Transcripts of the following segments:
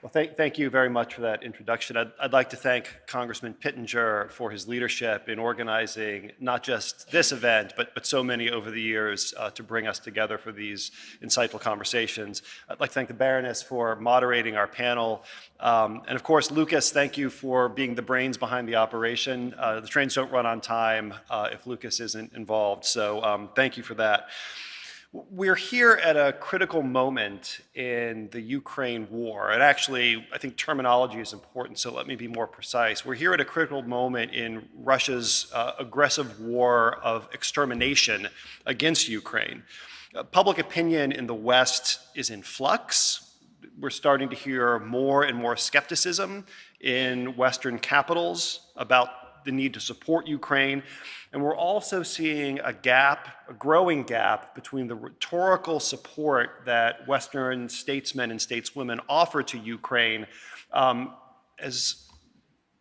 Well, thank you very much for that introduction. I'd like to thank Congressman Pittenger for his leadership in organizing not just this event, but so many over the years to bring us together for these insightful conversations. I'd like to thank the Baroness for moderating our panel. And of course, Lucas, thank you for being the brains behind the operation. The trains don't run on time if Lucas isn't involved, so thank you for that. We're here at a critical moment in the Ukraine war, and actually, I think terminology is important, so let me be more precise. We're here at a critical moment in Russia's aggressive war of extermination against Ukraine. Public opinion in the West is in flux. We're starting to hear more and more skepticism in Western capitals about the need to support Ukraine. And we're also seeing a growing gap between the rhetorical support that Western statesmen and stateswomen offer to Ukraine, as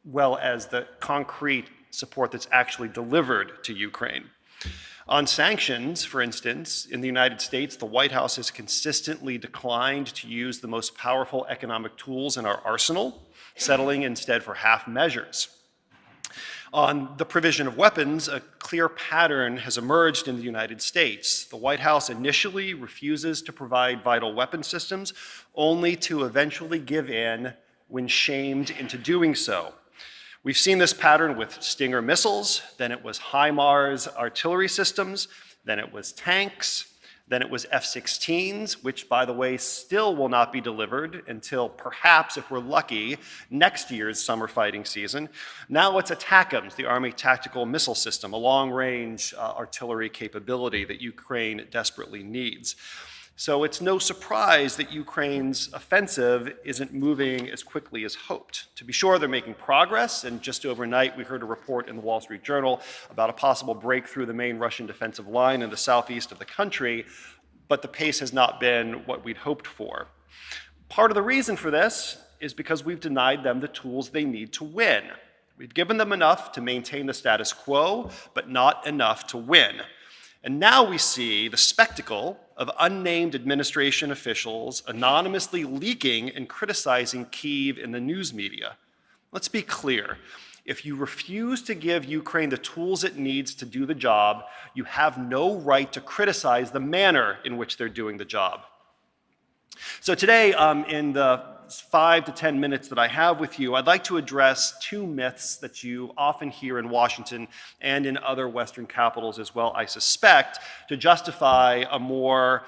well as the concrete support that's actually delivered to Ukraine. On sanctions, for instance, in the United States, the White House has consistently declined to use the most powerful economic tools in our arsenal, settling instead for half measures. On the provision of weapons, a clear pattern has emerged in the United States. The White House initially refuses to provide vital weapon systems, only to eventually give in when shamed into doing so. We've seen this pattern with Stinger missiles, then it was HIMARS artillery systems, then it was tanks, then it was F-16s, which, by the way, still will not be delivered until perhaps, if we're lucky, next year's summer fighting season. Now it's ATACMS, the Army Tactical Missile System, a long-range artillery capability that Ukraine desperately needs. So it's no surprise that Ukraine's offensive isn't moving as quickly as hoped. To be sure, they're making progress, and just overnight we heard a report in the Wall Street Journal about a possible breakthrough the main Russian defensive line in the southeast of the country, but the pace has not been what we'd hoped for. Part of the reason for this is because we've denied them the tools they need to win. We've given them enough to maintain the status quo, but not enough to win. And now we see the spectacle of unnamed administration officials anonymously leaking and criticizing Kyiv in the news media. Let's be clear. If you refuse to give Ukraine the tools it needs to do the job, you have no right to criticize the manner in which they're doing the job. So today, in the 5 to 10 minutes that I have with you, I'd like to address two myths that you often hear in Washington and in other Western capitals as well, I suspect, to justify a more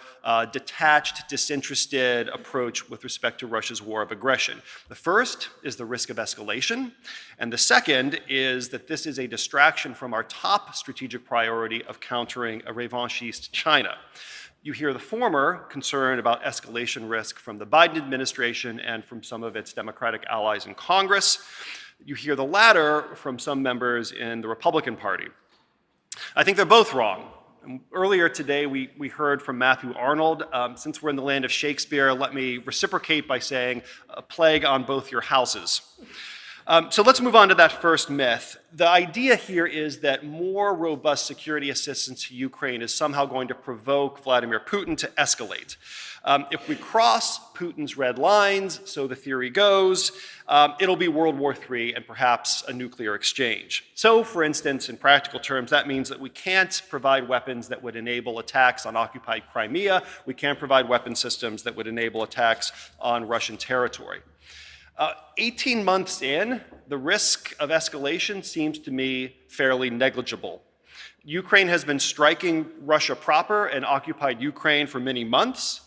detached, disinterested approach with respect to Russia's war of aggression. The first is the risk of escalation, and the second is that this is a distraction from our top strategic priority of countering a revanchist China. You hear the former concern about escalation risk from the Biden administration and from some of its Democratic allies in Congress. You hear the latter from some members in the Republican Party. I think they're both wrong. Earlier today, we heard from Matthew Arnold. Since we're in the land of Shakespeare, let me reciprocate by saying a plague on both your houses. So let's move on to that first myth. The idea here is that more robust security assistance to Ukraine is somehow going to provoke Vladimir Putin to escalate. If we cross Putin's red lines, so the theory goes, it'll be World War III and perhaps a nuclear exchange. So, for instance, in practical terms, that means that we can't provide weapons that would enable attacks on occupied Crimea. We can't provide weapon systems that would enable attacks on Russian territory. 18 months in, the risk of escalation seems to me fairly negligible. Ukraine has been striking Russia proper and occupied Ukraine for many months.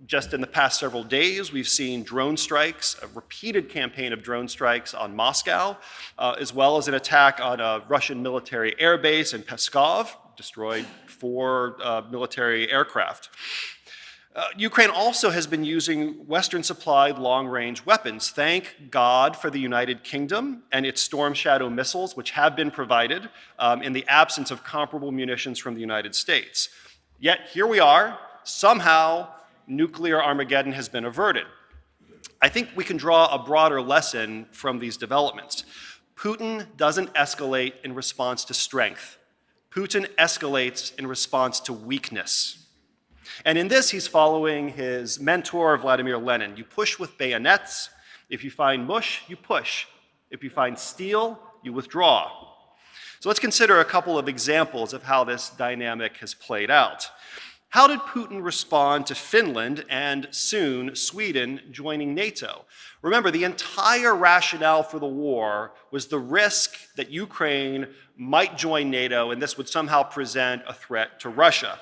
Just in the past several days, we've seen drone strikes, a repeated campaign of drone strikes on Moscow, as well as an attack on a Russian military airbase in Peskov, destroyed 4 military aircraft. Ukraine also has been using Western-supplied long-range weapons. Thank God for the United Kingdom and its Storm Shadow missiles, which have been provided in the absence of comparable munitions from the United States. Yet here we are, somehow nuclear Armageddon has been averted. I think we can draw a broader lesson from these developments. Putin doesn't escalate in response to strength. Putin escalates in response to weakness. And in this, he's following his mentor, Vladimir Lenin. You push with bayonets. If you find mush, you push. If you find steel, you withdraw. So let's consider a couple of examples of how this dynamic has played out. How did Putin respond to Finland and soon Sweden joining NATO? Remember, the entire rationale for the war was the risk that Ukraine might join NATO and this would somehow present a threat to Russia.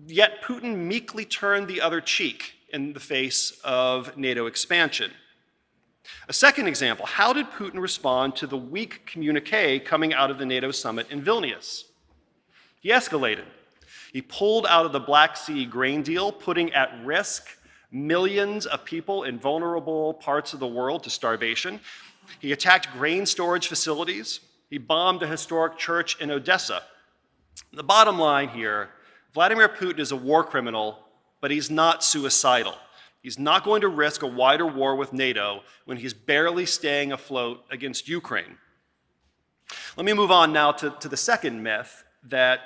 Yet Putin meekly turned the other cheek in the face of NATO expansion. A second example, how did Putin respond to the weak communique coming out of the NATO summit in Vilnius? He escalated. He pulled out of the Black Sea grain deal, putting at risk millions of people in vulnerable parts of the world to starvation. He attacked grain storage facilities. He bombed a historic church in Odessa. The bottom line here, Vladimir Putin is a war criminal, but he's not suicidal. He's not going to risk a wider war with NATO when he's barely staying afloat against Ukraine. Let me move on now to the second myth, that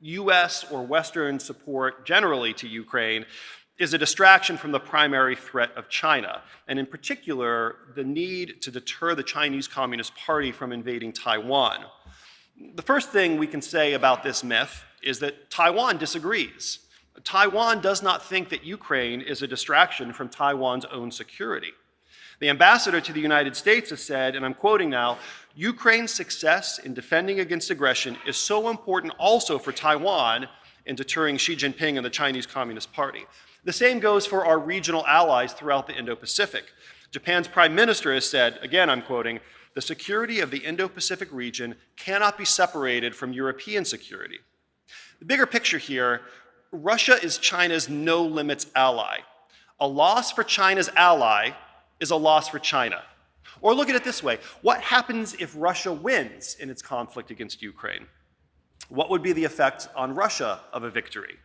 US or Western support generally to Ukraine is a distraction from the primary threat of China, and in particular, the need to deter the Chinese Communist Party from invading Taiwan. The first thing we can say about this myth is that Taiwan disagrees. Taiwan does not think that Ukraine is a distraction from Taiwan's own security. The ambassador to the United States has said, and I'm quoting now, Ukraine's success in defending against aggression is so important also for Taiwan in deterring Xi Jinping and the Chinese Communist Party. The same goes for our regional allies throughout the Indo-Pacific. Japan's prime minister has said, again I'm quoting, the security of the Indo-Pacific region cannot be separated from European security. The bigger picture here, Russia is China's no-limits ally. A loss for China's ally is a loss for China. Or look at it this way, what happens if Russia wins in its conflict against Ukraine? What would be the effect on Russia of a victory?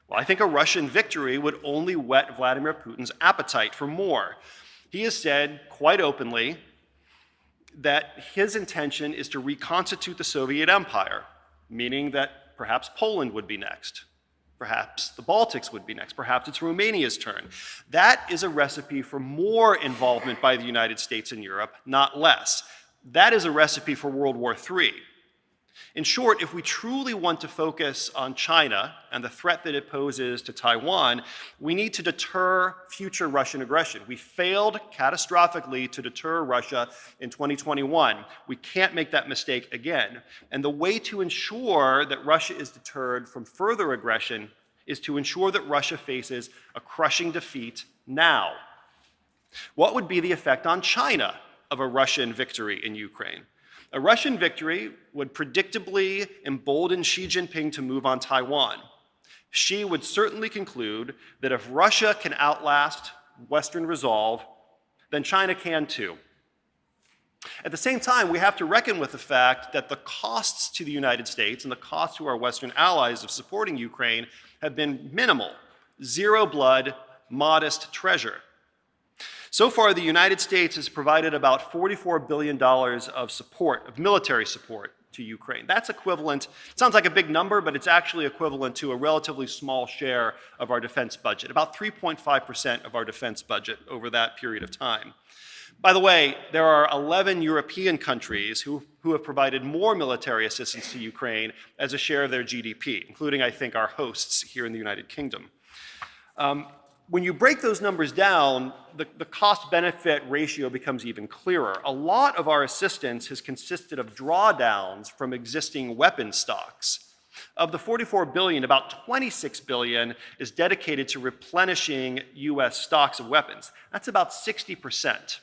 Well, I think a Russian victory would only whet Vladimir Putin's appetite for more. He has said quite openly that his intention is to reconstitute the Soviet Empire, meaning that perhaps Poland would be next. Perhaps the Baltics would be next. Perhaps it's Romania's turn. That is a recipe for more involvement by the United States and Europe, not less. That is a recipe for World War III. In short, if we truly want to focus on China and the threat that it poses to Taiwan, we need to deter future Russian aggression. We failed catastrophically to deter Russia in 2021. We can't make that mistake again. And the way to ensure that Russia is deterred from further aggression is to ensure that Russia faces a crushing defeat now. What would be the effect on China of a Russian victory in Ukraine? A Russian victory would predictably embolden Xi Jinping to move on Taiwan. Xi would certainly conclude that if Russia can outlast Western resolve, then China can too. At the same time, we have to reckon with the fact that the costs to the United States and the costs to our Western allies of supporting Ukraine have been minimal. Zero blood, modest treasure. So far, the United States has provided about $44 billion of support, of military support to Ukraine. That's equivalent, it sounds like a big number, but it's actually equivalent to a relatively small share of our defense budget, about 3.5% of our defense budget over that period of time. By the way, there are 11 European countries who have provided more military assistance to Ukraine as a share of their GDP, including, I think, our hosts here in the United Kingdom. When you break those numbers down, the cost-benefit ratio becomes even clearer. A lot of our assistance has consisted of drawdowns from existing weapon stocks. Of the $44 billion, about $26 billion is dedicated to replenishing US stocks of weapons. That's about 60%.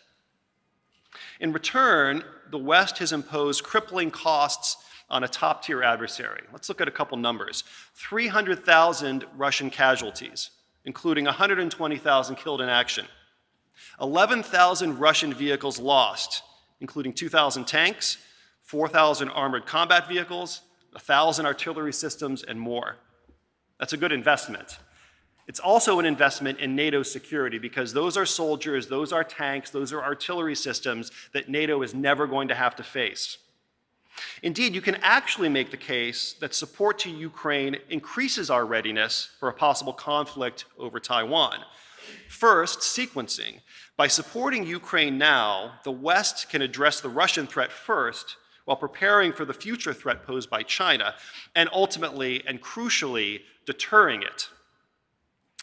In return, the West has imposed crippling costs on a top-tier adversary. Let's look at a couple numbers. 300,000 Russian casualties, including 120,000 killed in action. 11,000 Russian vehicles lost, including 2,000 tanks, 4,000 armored combat vehicles, 1,000 artillery systems, and more. That's a good investment. It's also an investment in NATO's security because those are soldiers, those are tanks, those are artillery systems that NATO is never going to have to face. Indeed, you can actually make the case that support to Ukraine increases our readiness for a possible conflict over Taiwan. First, sequencing. By supporting Ukraine now, the West can address the Russian threat first while preparing for the future threat posed by China, and ultimately and crucially, deterring it.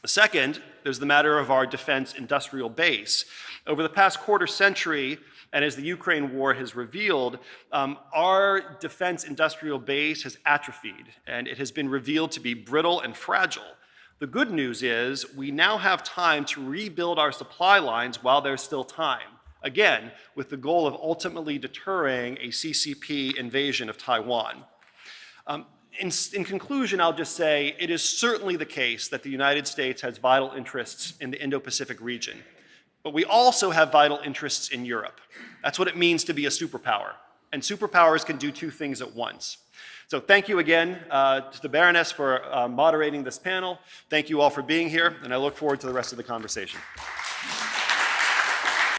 Second, there's the matter of our defense industrial base. Over the past quarter century, and as the Ukraine war has revealed, our defense industrial base has atrophied, and it has been revealed to be brittle and fragile. The good news is we now have time to rebuild our supply lines while there's still time, again, with the goal of ultimately deterring a CCP invasion of Taiwan. In conclusion, I'll just say it is certainly the case that the United States has vital interests in the Indo-Pacific region, but we also have vital interests in Europe. That's what it means to be a superpower, and superpowers can do two things at once. So thank you again to the Baroness for moderating this panel. Thank you all for being here, and I look forward to the rest of the conversation.